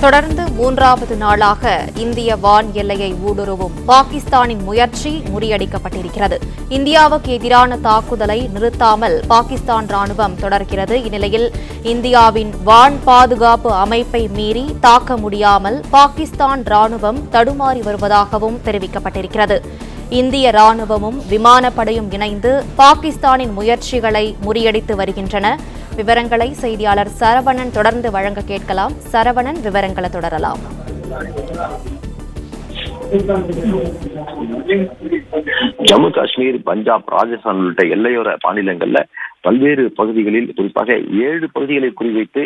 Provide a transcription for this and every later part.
தொடர்ந்து மூன்றாவது நாளாக இந்திய வான் எல்லையை ஊடுருவும் பாகிஸ்தானின் முயற்சி முறியடிக்கப்பட்டிருக்கிறது. இந்தியாவுக்கு எதிரான தாக்குதலை நிறுத்தாமல் பாகிஸ்தான் ராணுவம் தொடர்கிறது. இந்நிலையில் இந்தியாவின் வான் பாதுகாப்பு அமைப்பை மீறி தாக்க முடியாமல் பாகிஸ்தான் ராணுவம் தடுமாறி வருவதாகவும் தெரிவிக்கப்பட்டிருக்கிறது. இந்திய ராணுவமும் விமானப்படையும் இணைந்து பாகிஸ்தானின் முயற்சிகளை முறியடித்து வருகின்றன. விவரங்களை செய்தியாளர் சரவணன் தொடர்ந்து வழங்க கேட்கலாம். சரவணன், விவரங்களை தொடரலாம். ஜம்மு காஷ்மீர், பஞ்சாப், ராஜஸ்தான் உள்ளிட்ட எல்லையோர மாநிலங்கள்ல பல்வேறு பகுதிகளில், குறிப்பாக 7 பகுதிகளை குறிவைத்து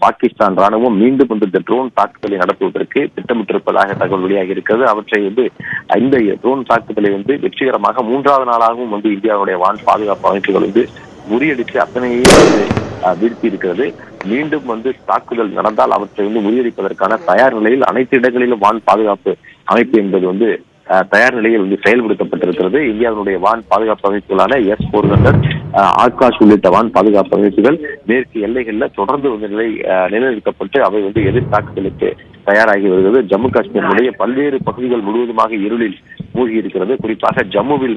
பாகிஸ்தான் ராணுவம் மீண்டும் இந்த ட்ரோன் தாக்குதலை நடத்துவதற்கு திட்டமிட்டிருப்பதாக தகவல் வெளியாகி இருக்கிறது. அவற்றை இந்த ட்ரோன் தாக்குதலை வெற்றிகரமாக 3வது நாளாகவும் இந்தியாவுடைய வான் பாதுகாப்பு அமைப்புகள் முறியடித்து அத்தனையும் வீழ்த்தி இருக்கிறது. மீண்டும் தாக்குதல் நடந்தால் அவற்றை முறியடிப்பதற்கான தயார் நிலையில் அனைத்து இடங்களிலும் வான் பாதுகாப்பு அமைப்பு என்பது தயார் நிலையில் செயல்படுத்தப்பட்டிருக்கிறது. இந்தியாவுடைய வான் பாதுகாப்பு அமைப்புகளான S-400, ஆகாஷ் உள்ளிட்ட வான் பாதுகாப்பு அமைப்புகள் மேற்கு எல்லைகளில் தொடர்ந்து நிலைநிறுத்தப்பட்டு அவை எதிர் தாக்குதலுக்கு தயாராகி வருகிறது. ஜம்மு காஷ்மீருடைய பல்வேறு பகுதிகள் முழுவதுமாக இருளில் மூழ்கி இருக்கிறது. குறிப்பாக ஜம்முவில்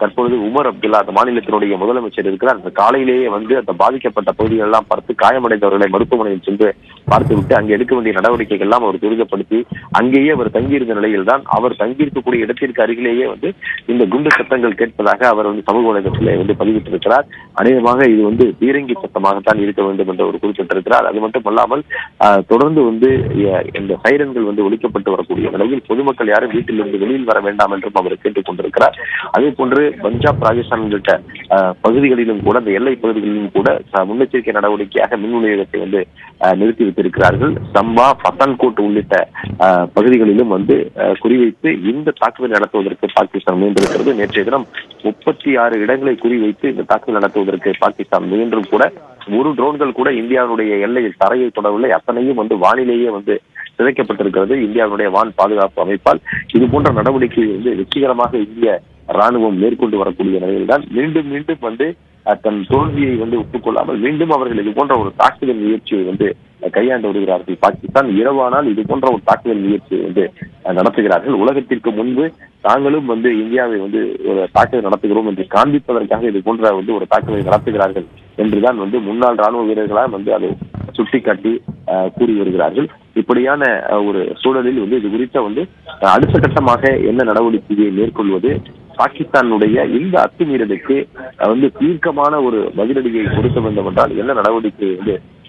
தற்பொழுது உமர் அப்துல்லா, அந்த மாநிலத்தினுடைய முதலமைச்சர் இருக்கிறார். அந்த காலையிலேயே அந்த பாதிக்கப்பட்ட பகுதிகள் எல்லாம் பார்த்து காயமடைந்தவர்களை மருத்துவமனையில் சென்று பார்த்துவிட்டு அங்கே எடுக்க வேண்டிய நடவடிக்கைகள் எல்லாம் அவர் துரிதப்படுத்தி அங்கேயே அவர் தங்கியிருந்த நிலையில் தான் அவர் தங்கியிருக்கக்கூடிய இடத்திற்கு அருகிலேயே இந்த குண்டு சத்தங்கள் கேட்பதாக அவர் சமூக வலைதளத்தில் பதிவிட்டிருக்கிறார். அநேகமாக இது பீரங்கி சத்தமாகத்தான் இருக்க வேண்டும் என்று அவர் குறிப்பிட்டிருக்கிறார். அது மட்டுமல்லாமல் தொடர்ந்து இந்த சைரன்கள் ஒழிக்கப்பட்டு வரக்கூடிய நிலையில் பொதுமக்கள் யாரும் வீட்டிலிருந்து வெளியில் வர வேண்டாம் என்றும் அவர் கேட்டுக் கொண்டிருக்கிறார். அதே போன்று பஞ்சாப், ராஜஸ்தான் உள்ளிட்ட பகுதிகளிலும் கூட, அந்த எல்லை பகுதிகளிலும் கூட முன்னெச்சரிக்கை நடவடிக்கையாக மின் விநியோகத்தை நிறுத்தி வைத்திருக்கிறார்கள். சம்பா, பத்தான்கோட் உள்ளிட்ட பகுதிகளிலும் குறிவைத்து இந்த தாக்குதல் நடத்துவதற்கு பாகிஸ்தான் முயன்றிருக்கிறது. நேற்றைய தினம் 36 இடங்களை குறிவைத்து இந்த தாக்குதல் நடத்துவதற்கு பாகிஸ்தான் முயன்றும் கூட ஒரு ட்ரோன்கள் கூட இந்தியாவுடைய எல்லையில் தரையை தொடரவில்லை. அத்தனையும் வானிலேயே சிதைக்கப்பட்டிருக்கிறது இந்தியாவுடைய வான் பாதுகாப்பு அமைப்பால். இது போன்ற நடவடிக்கை வெற்றிகரமாக இந்திய ராணுவம் மேற்கொண்டு வரக்கூடிய நிலையில்தான் மீண்டும் மீண்டும் தன் தோல்வியை ஒப்புக்கொள்ளாமல் மீண்டும் அவர்கள் இது போன்ற ஒரு தாக்குதல் முயற்சியை கையாண்டு வருகிறார்கள். பாகிஸ்தான் இரவானால் இது போன்ற ஒரு தாக்குதல் முயற்சியை நடத்துகிறார்கள். உலகத்திற்கு முன்பு தாங்களும் இந்தியாவை ஒரு தாக்குதல் நடத்துகிறோம் என்று காண்பிப்பதற்காக இது போன்ற ஒரு தாக்குதலை நடத்துகிறார்கள் என்றுதான் முன்னாள் ராணுவ வீரர்களால் அதை சுட்டிக்காட்டி கூறி வருகிறார்கள். இப்படியான ஒரு சூழலில் இது குறித்த அடுத்த கட்டமாக என்ன நடவடிக்கையை மேற்கொள்வது, பாகிஸ்தானுடைய இந்த அத்துமீறலுக்கு தீர்க்கமான ஒரு பதிலடியை கொடுக்க வேண்டும் என்றால் என்ன நடவடிக்கை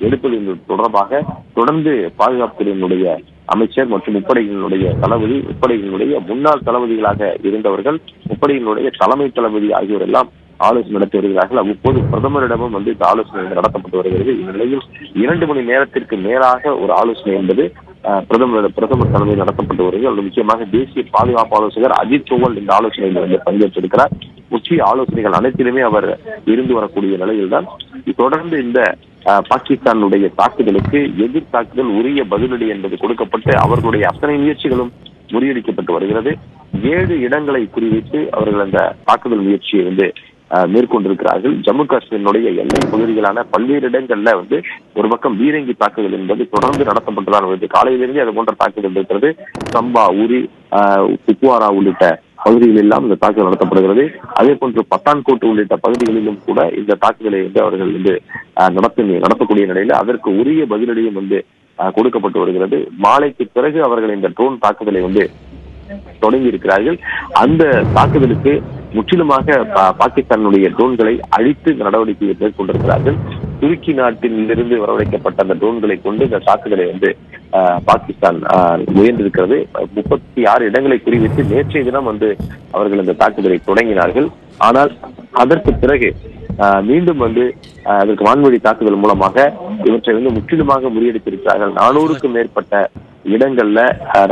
எடுப்பது என்பது தொடர்பாக தொடர்ந்து பாதுகாப்புத்துறையினுடைய அமைச்சர் மற்றும் முப்படைகளினுடைய தளபதி, முப்படைகளினுடைய முன்னாள் தளபதிகளாக இருந்தவர்கள், முப்படைகளினுடைய தலைமை தளபதி ஆகியோர் எல்லாம் ஆலோசனை நடத்தி வருகிறார்கள். அவ்வப்போது பிரதமரிடமும் இந்த ஆலோசனை நடத்தப்பட்டு வருகிறது. இந்நிலையில் 2 மணி நேரத்திற்கு மேலாக ஒரு ஆலோசனை என்பது பிரதமர் தலைமையில் நடத்தப்பட்டு வருகிறது. அது முக்கியமாக தேசிய பாதுகாப்பு ஆலோசகர் அஜித் தோவல் இந்த ஆலோசனையில் பங்கேற்றிருக்கிறார். முக்கிய ஆலோசனைகள் அனைத்திலுமே அவர் இருந்து வரக்கூடிய நிலையில் தான் தொடர்ந்து இந்த பாகிஸ்தானுடைய தாக்குதலுக்கு எதிர் தாக்குதல் உரிய பதிலடி என்பது கொடுக்கப்பட்டு அவர்களுடைய அத்தனை முயற்சிகளும் முறியடிக்கப்பட்டு வருகிறது. 7 இடங்களை குறிவைத்து அவர்கள் அந்த தாக்குதல் முயற்சியை மேற்கொண்டிருக்கிறார்கள். ஜம்மு காஷ்மீரினுடைய எல்லை பகுதிகளான பல்வேறு இடங்கள்ல ஒரு பக்கம் பீரங்கி தாக்குதல் என்பது தொடர்ந்து நடத்தப்பட்டுதான் வருது. காலையிலிருந்து அது போன்ற தாக்குதல் இருக்கிறது. சம்பா, உரி, குப்வாரா உள்ளிட்ட பகுதிகளில் எல்லாம் இந்த தாக்குதல் நடத்தப்படுகிறது. அதே போன்று பத்தான்கோட் உள்ளிட்ட பகுதிகளிலும் கூட இந்த தாக்குதலை அவர்கள் நடத்தக்கூடிய நிலையில அதற்கு உரிய பதிலடியும் கொடுக்கப்பட்டு வருகிறது. மாலைக்கு பிறகு அவர்கள் இந்த ட்ரோன் தாக்குதலை தொடங்கி இருக்கிறார்கள். அந்த தாக்குதலுக்கு முற்றிலுமாக பாகிஸ்தானுடைய ட்ரோன்களை அழித்து நடவடிக்கையை மேற்கொண்டிருக்கிறார்கள். துருக்கி நாட்டிலிருந்து வரவழைக்கப்பட்ட அந்த ட்ரோன்களை கொண்டு இந்த தாக்குதலை பாகிஸ்தான் முயன்றிருக்கிறது. 36 இடங்களை குறிவைத்து நேற்றைய தினம் அவர்கள் இந்த தாக்குதலை தொடங்கினார்கள். ஆனால் அதற்கு பிறகு மீண்டும் அதற்கு வான்வழி தாக்குதல் மூலமாக இவற்றை முற்றிலுமாக முறியடித்திருக்கிறார்கள். 400க்கும் மேற்பட்ட இடங்கள்ல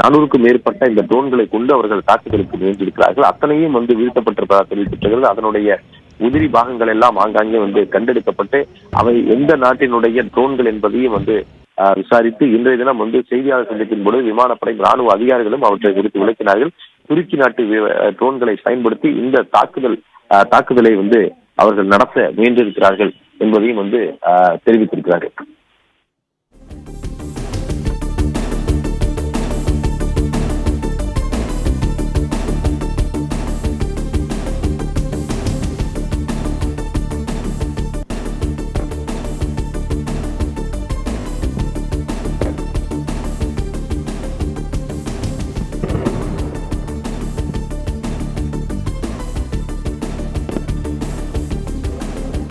400க்கும் மேற்பட்ட இந்த ட்ரோன்களை கொண்டு அவர்கள் தாக்குதலுக்கு முயன்றிருக்கிறார்கள். அத்தனையும் வீழ்த்தப்பட்டிருப்பதாக தெரிவித்திருக்கிறது. அதனுடைய உதிரி பாகங்கள் எல்லாம் ஆங்காங்கே கண்டெடுக்கப்பட்டு அவை எந்த நாட்டினுடைய ட்ரோன்கள் என்பதையும் விசாரித்து இன்றைய தினம் செய்தியாளர் சந்திப்பின் போது விமானப்படை, ராணுவ அதிகாரிகளும் அவற்றை குறித்து விளக்கினார்கள். துருக்கி நாட்டு ட்ரோன்களை பயன்படுத்தி இந்த தாக்குதலை அவர்கள் நடத்த முயன்றிருக்கிறார்கள் என்பதையும் தெரிவித்திருக்கிறார்கள்.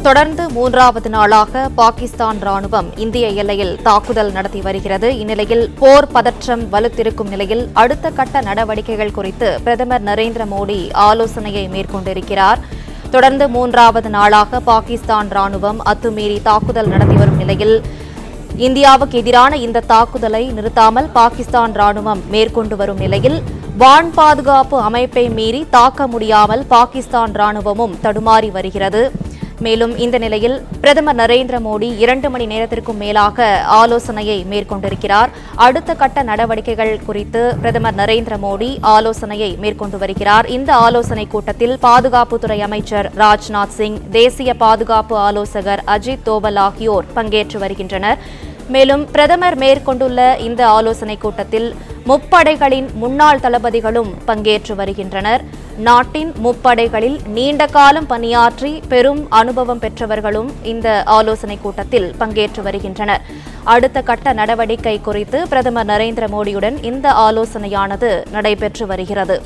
தொடர்ந்து மூன்றாவது நாளாக பாகிஸ்தான் ராணுவம் இந்திய எல்லையில் தாக்குதல் நடத்தி வருகிறது. இந்நிலையில் போர் பதற்றம் வலுத்திருக்கும் நிலையில் அடுத்த கட்ட நடவடிக்கைகள் குறித்து பிரதமர் நரேந்திர மோடி ஆலோசனையை மேற்கொண்டிருக்கிறார். தொடர்ந்து மூன்றாவது நாளாக பாகிஸ்தான் ராணுவம் அத்துமீறி தாக்குதல் நடத்தி வரும் நிலையில் இந்தியாவுக்கு எதிரான இந்த தாக்குதலை நிறுத்தாமல் பாகிஸ்தான் ராணுவம் மேற்கொண்டு வரும் நிலையில் வான் பாதுகாப்பு அமைப்பை மீறி தாக்க முடியாமல் பாகிஸ்தான் ராணுவமும் தடுமாறி வருகிறது. மேலும் இந்த நிலையில் பிரதமர் நரேந்திர மோடி 2 மணி நேரத்திற்கும் மேலாக ஆலோசனையை மேற்கொண்டிருக்கிறார். அடுத்த கட்ட நடவடிக்கைகள் குறித்து பிரதமர் நரேந்திர மோடி ஆலோசனையை மேற்கொண்டு வருகிறார். இந்த ஆலோசனைக் கூட்டத்தில் பாதுகாப்புத்துறை அமைச்சர் ராஜ்நாத் சிங், தேசிய பாதுகாப்பு ஆலோசகர் அஜித் தோவல் ஆகியோர் பங்கேற்று வருகின்றனர். மேலும் பிரதமர் மேற்கொண்டுள்ள இந்த ஆலோசனைக் கூட்டத்தில் முப்படைகளின் முன்னாள் தளபதிகளும் பங்கேற்று வருகின்றனர். நாட்டின் முப்படைகளில் நீண்ட காலம் பணியாற்றி பெரும் அனுபவம் பெற்றவர்களும் இந்த ஆலோசனைக் கூட்டத்தில் பங்கேற்று வருகின்றனர். அடுத்த கட்ட நடவடிக்கை குறித்து பிரதமர் நரேந்திர மோடியுடன் இந்த ஆலோசனையானது நடைபெற்று வருகிறது.